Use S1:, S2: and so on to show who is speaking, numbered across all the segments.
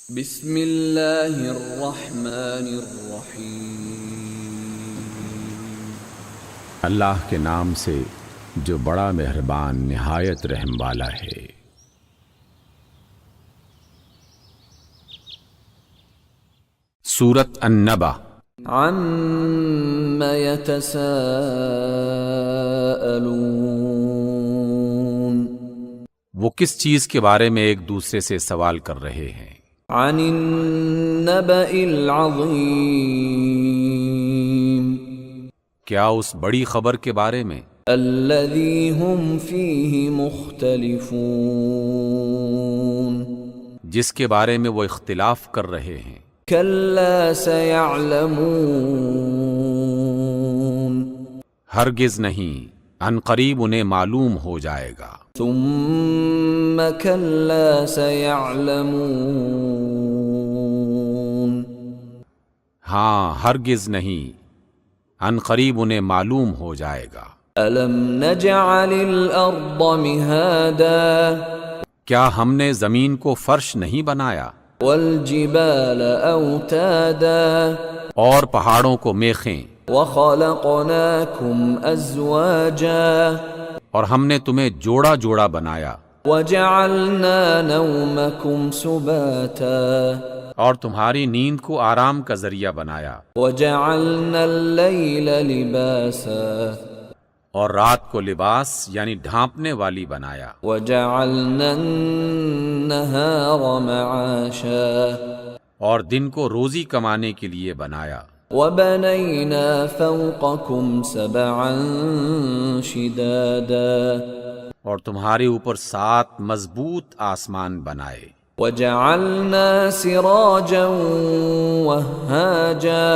S1: بسم اللہ الرحمن الرحیم۔
S2: اللہ کے نام سے جو بڑا مہربان نہایت رحم والا ہے۔ سورۃ النبأ۔
S1: عَمَّ يَتَسَاءَلُونَ،
S2: وہ کس چیز کے بارے میں ایک دوسرے سے سوال کر رہے ہیں؟
S1: عن النبأ العظیم،
S2: کیا اس بڑی خبر کے بارے میں
S1: الذی هم فیہ مختلفون،
S2: جس کے بارے میں وہ اختلاف کر رہے ہیں؟
S1: کلا سیعلمون،
S2: ہرگز نہیں، عن قریب انہیں معلوم ہو جائے گا۔
S1: ثم کلا سیعلمون،
S2: ہاں ہرگز نہیں، عن قریب انہیں معلوم ہو جائے گا۔
S1: الم نجعل الارض مہادا،
S2: کیا ہم نے زمین کو فرش نہیں بنایا،
S1: والجبال اوتادا،
S2: اور پہاڑوں کو میخیں،
S1: وخلقناکم ازواجا،
S2: اور ہم نے تمہیں جوڑا جوڑا بنایا،
S1: وجعلنا نومکم سباتا،
S2: اور تمہاری نیند کو آرام کا ذریعہ بنایا،
S1: وجعلنا اللیل لباسا،
S2: اور رات کو لباس یعنی ڈھانپنے والی بنایا،
S1: وجعلنا النہار معاشا،
S2: اور دن کو روزی کمانے کے لیے بنایا،
S1: وبنینا فوقکم سبعا شدادا،
S2: اور تمہارے اوپر 7 مضبوط آسمان بنائے،
S1: وجعلنا سراجا وہاجا،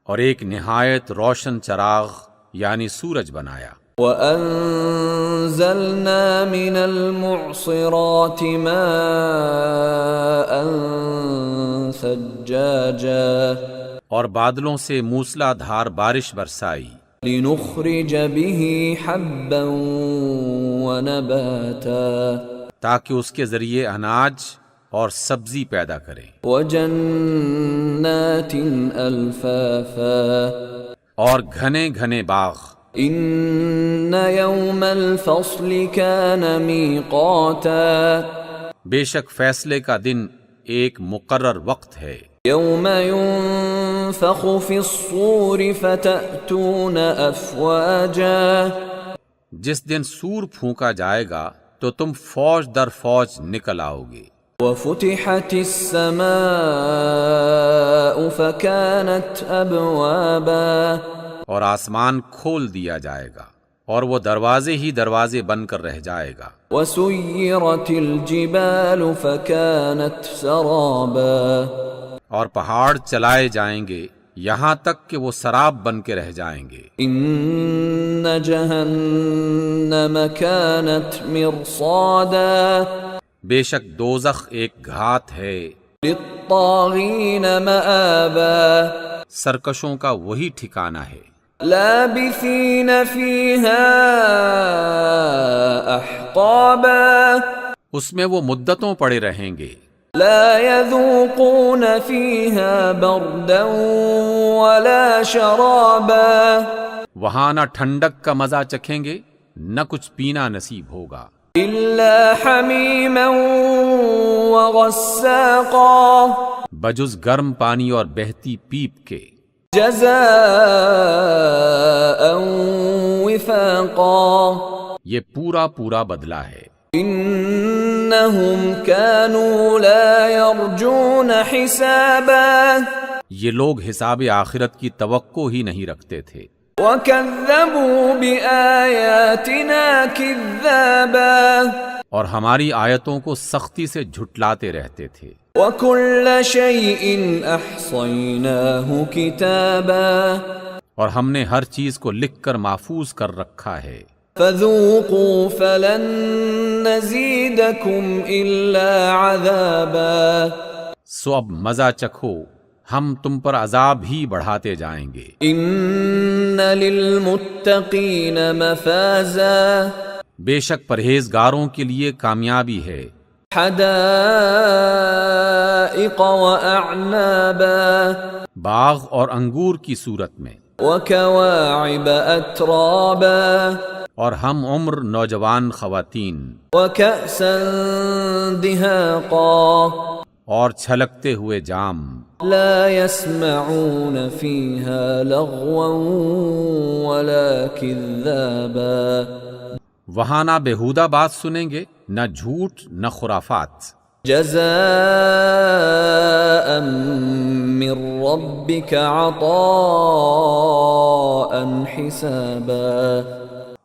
S2: اور ایک نہایت روشن چراغ یعنی سورج بنایا،
S1: وَأَنزَلْنَا مِنَ الْمُعْصِرَاتِ مَاءً ثَجَّاجًا،
S2: اور بادلوں سے موسلا دھار بارش برسائی،
S1: لِنُخْرِجَ بِهِ حَبًّا وَنَبَاتًا،
S2: تاکہ اس کے ذریعے اناج اور سبزی پیدا کریں،
S1: وَجَنَّاتٍ أَلْفَافًا،
S2: اور گھنے گھنے باغ۔
S1: إِنَّ يَوْمَ الْفَصْلِ كَانَ مِيقَاتًا،
S2: بے شک فیصلے کا دن ایک مقرر وقت ہے،
S1: يَوْمَ يُنفَخُ فِي الصُّورِ فَتَأْتُونَ أَفْوَاجًا،
S2: جس دن سور پھونکا جائے گا تو تم فوج در فوج نکل آؤ گے،
S1: وَفُتِحَتِ السَّمَاءُ فَكَانَتْ أَبْوَابًا،
S2: اور آسمان کھول دیا جائے گا اور وہ دروازے ہی دروازے بن کر رہ جائے گا،
S1: وَسُيِّرَتِ الْجِبَالُ فَكَانَتْ سَرَابًا،
S2: اور پہاڑ چلائے جائیں گے یہاں تک کہ وہ سراب بن کے رہ جائیں گے۔
S1: إِنَّ جَهَنَّمَ كَانَتْ مِرْصَادًا،
S2: بے شک دوزخ ایک گھات ہے،
S1: لِلطَّاغِينَ مَآبًا،
S2: سرکشوں کا وہی ٹھکانہ ہے،
S1: لَابِثِينَ فِيهَا أَحْقَابًا،
S2: اس میں وہ مدتوں پڑے رہیں گے،
S1: لَا يَذُوقُونَ فِيهَا بَرْدًا وَلَا شَرَابًا،
S2: وہاں نہ ٹھنڈک کا مزہ چکھیں گے نہ کچھ پینا نصیب ہوگا،
S1: إِلَّا حَمِيمًا وَغَسَّاقًا،
S2: بجز گرم پانی اور بہتی پیپ کے،
S1: جَزَاءً وِفَاقًا،
S2: یہ پورا پورا بدلہ ہے۔
S1: إِنَّهُمْ كَانُوا لَا يَرْجُونَ حِسَابًا،
S2: یہ لوگ حساب آخرت کی توقع ہی نہیں رکھتے تھے،
S1: وَكَذَّبُوا بِآيَاتِنَا كِذَّابًا،
S2: اور ہماری آیتوں کو سختی سے جھٹلاتے رہتے تھے،
S1: وَكُلَّ شَيْءٍ أَحْصَيْنَاهُ كِتَابًا،
S2: اور ہم نے ہر چیز کو لکھ کر محفوظ کر رکھا ہے،
S1: فَذُوقُوا فَلَن نَّزِيدَكُمْ إِلَّا عَذَابًا،
S2: سو اب مزہ چکھو، ہم تم پر عذاب ہی بڑھاتے جائیں گے۔
S1: إِنَّ لِلْمُتَّقِينَ مَفَازًا،
S2: بے شک پرہیزگاروں کے لیے کامیابی ہے،
S1: حدائق وأعنابا
S2: باغ اور انگور کی صورت میں،
S1: وكواعب أترابا
S2: اور ہم عمر نوجوان خواتین،
S1: وكأسا دهاقا
S2: اور چھلکتے ہوئے جام،
S1: لا يسمعون فيها لغوا ولا كذابا
S2: وہاں نہ بےہودہ بات سنیں گے، نہ جھوٹ، نہ خرافات،
S1: جزاء من ربك عطاء حسابا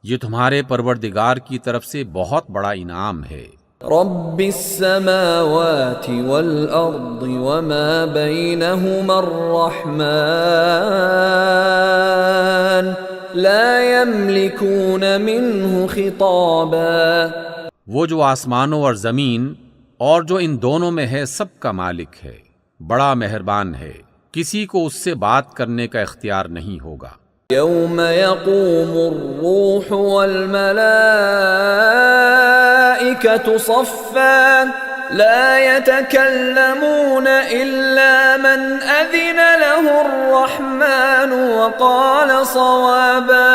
S2: یہ تمہارے پروردگار کی طرف سے بہت بڑا انعام ہے۔
S1: رب السماوات والأرض وما بينهما الرحمن لا يملكون منه خطابا
S2: وہ جو آسمانوں اور زمین اور جو ان دونوں میں ہے سب کا مالک ہے، بڑا مہربان ہے، کسی کو اس سے بات کرنے کا اختیار نہیں ہوگا۔
S1: يوم يقوم الروح والملائكة صفا لا يتكلمون إلا من أذن له الرحمن وقال صوابا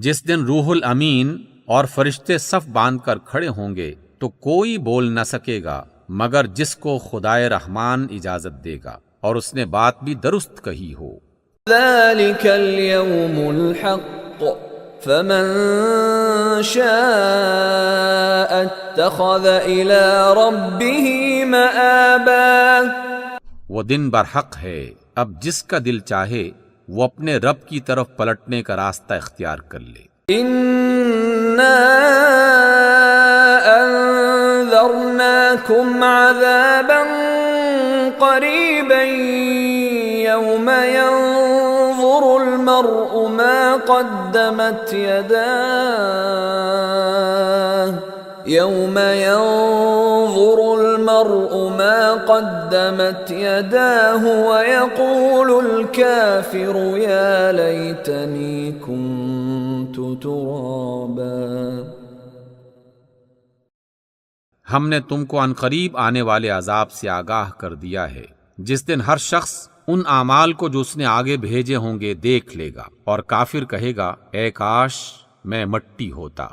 S2: جس دن روح الامین اور فرشتے صف باندھ کر کھڑے ہوں گے تو کوئی بول نہ سکے گا مگر جس کو خدائے رحمان اجازت دے گا اور اس نے بات بھی درست کہی ہو۔
S1: ذلك اليوم الحق فمن شاء اتخذ إلى ربه مآبا
S2: وہ دن برحق ہے، اب جس کا دل چاہے وہ اپنے رب کی طرف پلٹنے کا راستہ اختیار کر لے۔
S1: إنا أنذرناكم عذابا قريبا يوم ينظر المرء ما قدمت يداه يوم ينظر المرء ما قدمت يداه ويقول الكافر يا ليتني كنت ترابا
S2: ہم نے تم کو عنقریب آنے والے عذاب سے آگاہ کر دیا ہے، جس دن ہر شخص ان اعمال کو جو اس نے آگے بھیجے ہوں گے دیکھ لے گا، اور کافر کہے گا اے کاش میں مٹی ہوتا۔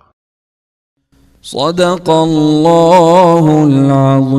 S1: صدق اللہ العظیم۔